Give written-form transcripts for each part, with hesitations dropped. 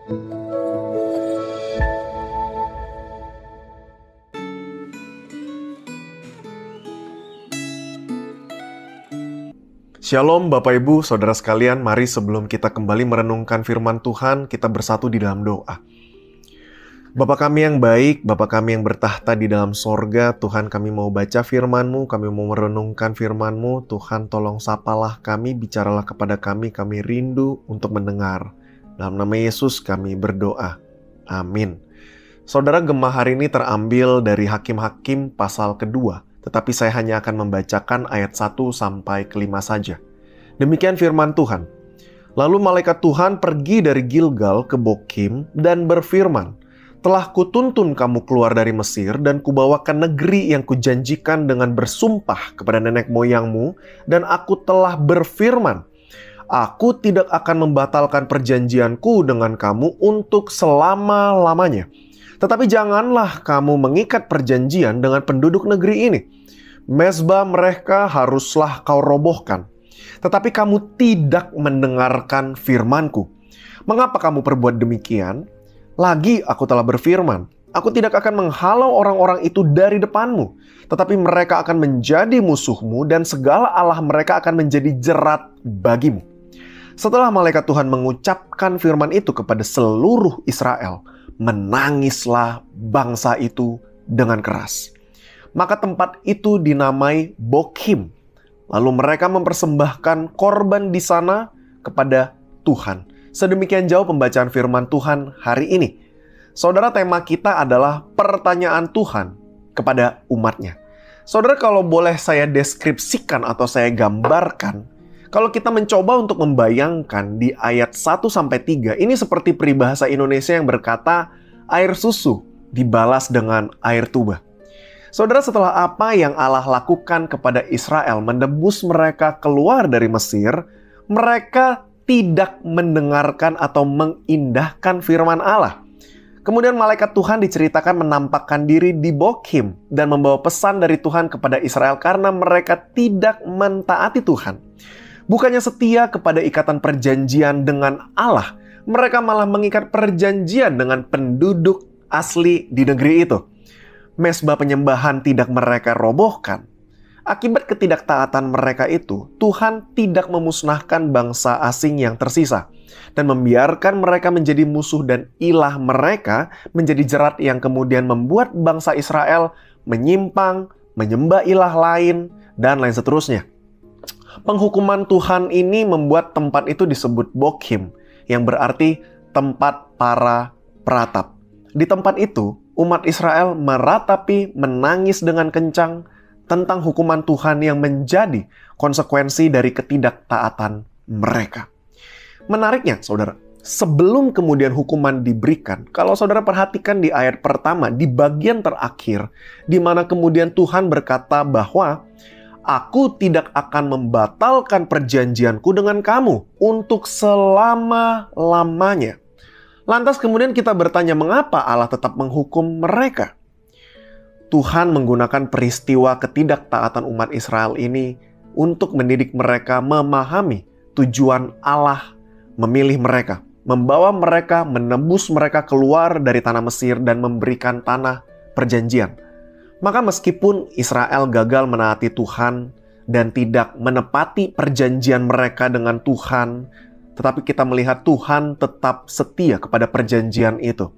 Shalom Bapak Ibu, Saudara sekalian, mari sebelum kita kembali merenungkan firman Tuhan, kita bersatu di dalam doa. Bapa kami yang baik, Bapa kami yang bertahta di dalam sorga, Tuhan kami mau baca firman-Mu, kami mau merenungkan firman-Mu, Tuhan tolong sapalah kami, bicaralah kepada kami rindu untuk mendengar. Dalam nama Yesus kami berdoa, amin. Saudara, Gema hari ini terambil dari Hakim-Hakim pasal kedua. Tetapi saya hanya akan membacakan ayat 1 sampai ke 5 saja. Demikian firman Tuhan. Lalu malaikat Tuhan pergi dari Gilgal ke Bokim dan berfirman, "Telah kutuntun kamu keluar dari Mesir dan kubawa ke negeri yang kujanjikan dengan bersumpah kepada nenek moyangmu, dan aku telah berfirman, aku tidak akan membatalkan perjanjianku dengan kamu untuk selama-lamanya. Tetapi janganlah kamu mengikat perjanjian dengan penduduk negeri ini. Mezbah mereka haruslah kau robohkan. Tetapi kamu tidak mendengarkan firman-Ku. Mengapa kamu perbuat demikian? Lagi aku telah berfirman, aku tidak akan menghalau orang-orang itu dari depanmu. Tetapi mereka akan menjadi musuhmu dan segala allah mereka akan menjadi jerat bagimu." Setelah malaikat Tuhan mengucapkan firman itu kepada seluruh Israel, menangislah bangsa itu dengan keras. Maka tempat itu dinamai Bokim. Lalu mereka mempersembahkan korban di sana kepada Tuhan. Sedemikian jauh pembacaan firman Tuhan hari ini. Saudara, tema kita adalah pertanyaan Tuhan kepada umatnya. Saudara, kalau boleh saya deskripsikan atau saya gambarkan, kalau kita mencoba untuk membayangkan di ayat 1-3, ini seperti peribahasa Indonesia yang berkata, air susu dibalas dengan air tuba. Saudara, setelah apa yang Allah lakukan kepada Israel, menebus mereka keluar dari Mesir, mereka tidak mendengarkan atau mengindahkan firman Allah. Kemudian malaikat Tuhan diceritakan menampakkan diri di Bokim dan membawa pesan dari Tuhan kepada Israel karena mereka tidak mentaati Tuhan. Bukannya setia kepada ikatan perjanjian dengan Allah, mereka malah mengikat perjanjian dengan penduduk asli di negeri itu. Mezbah penyembahan tidak mereka robohkan. Akibat ketidaktaatan mereka itu, Tuhan tidak memusnahkan bangsa asing yang tersisa dan membiarkan mereka menjadi musuh, dan ilah mereka menjadi jerat yang kemudian membuat bangsa Israel menyimpang, menyembah ilah lain, dan lain seterusnya. Penghukuman Tuhan ini membuat tempat itu disebut Bokim, yang berarti tempat para peratap. Di tempat itu, umat Israel meratapi, menangis dengan kencang tentang hukuman Tuhan yang menjadi konsekuensi dari ketidaktaatan mereka. Menariknya, saudara, sebelum kemudian hukuman diberikan, kalau saudara perhatikan di ayat pertama, di bagian terakhir, di mana kemudian Tuhan berkata bahwa aku tidak akan membatalkan perjanjianku dengan kamu untuk selama-lamanya. Lantas kemudian kita bertanya, mengapa Allah tetap menghukum mereka? Tuhan menggunakan peristiwa ketidaktaatan umat Israel ini untuk mendidik mereka memahami tujuan Allah memilih mereka, membawa mereka, menebus mereka keluar dari tanah Mesir dan memberikan tanah perjanjian. Maka meskipun Israel gagal menaati Tuhan dan tidak menepati perjanjian mereka dengan Tuhan, tetapi kita melihat Tuhan tetap setia kepada perjanjian itu.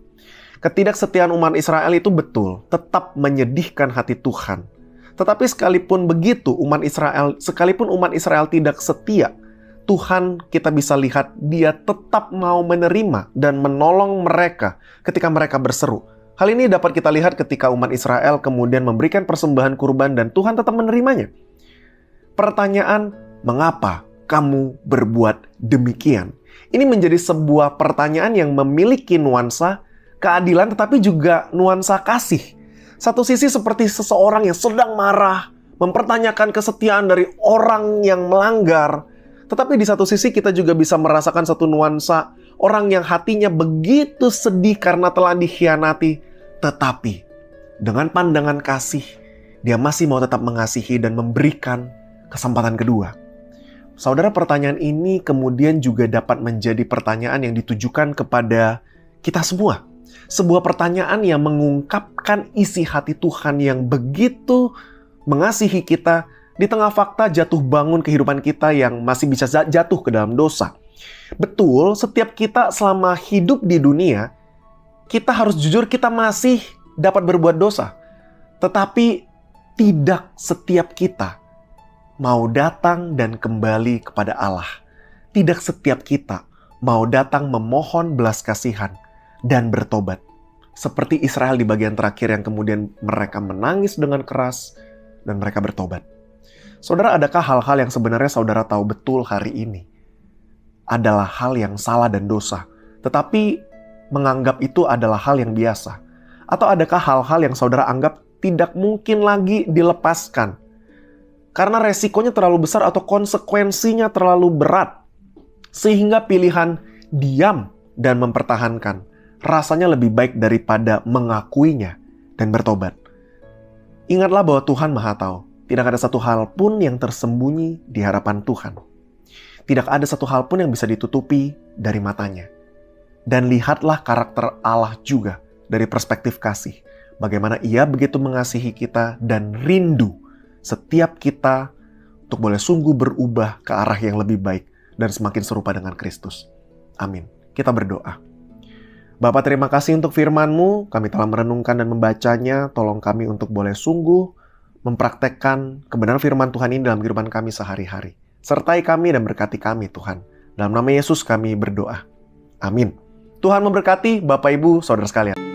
Ketidaksetiaan umat Israel itu betul, tetap menyedihkan hati Tuhan. Tetapi sekalipun begitu, sekalipun umat Israel tidak setia, Tuhan kita bisa lihat Dia tetap mau menerima dan menolong mereka ketika mereka berseru. Hal ini dapat kita lihat ketika umat Israel kemudian memberikan persembahan kurban dan Tuhan tetap menerimanya. Pertanyaan, mengapa kamu berbuat demikian? Ini menjadi sebuah pertanyaan yang memiliki nuansa keadilan tetapi juga nuansa kasih. Satu sisi seperti seseorang yang sedang marah, mempertanyakan kesetiaan dari orang yang melanggar. Tetapi di satu sisi kita juga bisa merasakan satu nuansa orang yang hatinya begitu sedih karena telah dikhianati. Tetapi dengan pandangan kasih, dia masih mau tetap mengasihi dan memberikan kesempatan kedua. Saudara, pertanyaan ini kemudian juga dapat menjadi pertanyaan yang ditujukan kepada kita semua. Sebuah pertanyaan yang mengungkapkan isi hati Tuhan yang begitu mengasihi kita di tengah fakta jatuh bangun kehidupan kita yang masih bisa jatuh ke dalam dosa. Betul, setiap kita selama hidup di dunia, kita harus jujur kita masih dapat berbuat dosa. Tetapi tidak setiap kita mau datang dan kembali kepada Allah. Tidak setiap kita mau datang memohon belas kasihan dan bertobat. Seperti Israel di bagian terakhir yang kemudian mereka menangis dengan keras dan mereka bertobat. Saudara, adakah hal-hal yang sebenarnya saudara tahu betul hari ini adalah hal yang salah dan dosa, tetapi menganggap itu adalah hal yang biasa? Atau adakah hal-hal yang saudara anggap tidak mungkin lagi dilepaskan karena resikonya terlalu besar atau konsekuensinya terlalu berat, sehingga pilihan diam dan mempertahankan rasanya lebih baik daripada mengakuinya dan bertobat? Ingatlah bahwa Tuhan Maha Tahu. Tidak ada satu hal pun yang tersembunyi di hadapan Tuhan. Tidak ada satu hal pun yang bisa ditutupi dari matanya. Dan lihatlah karakter Allah juga dari perspektif kasih. Bagaimana Ia begitu mengasihi kita dan rindu setiap kita untuk boleh sungguh berubah ke arah yang lebih baik dan semakin serupa dengan Kristus. Amin. Kita berdoa. Bapa, terima kasih untuk firman-Mu. Kami telah merenungkan dan membacanya. Tolong kami untuk boleh sungguh mempraktekkan kebenaran firman Tuhan ini dalam kehidupan kami sehari-hari. Sertai kami dan berkati kami, Tuhan. Dalam nama Yesus kami berdoa. Amin. Tuhan memberkati Bapak, Ibu, Saudara sekalian.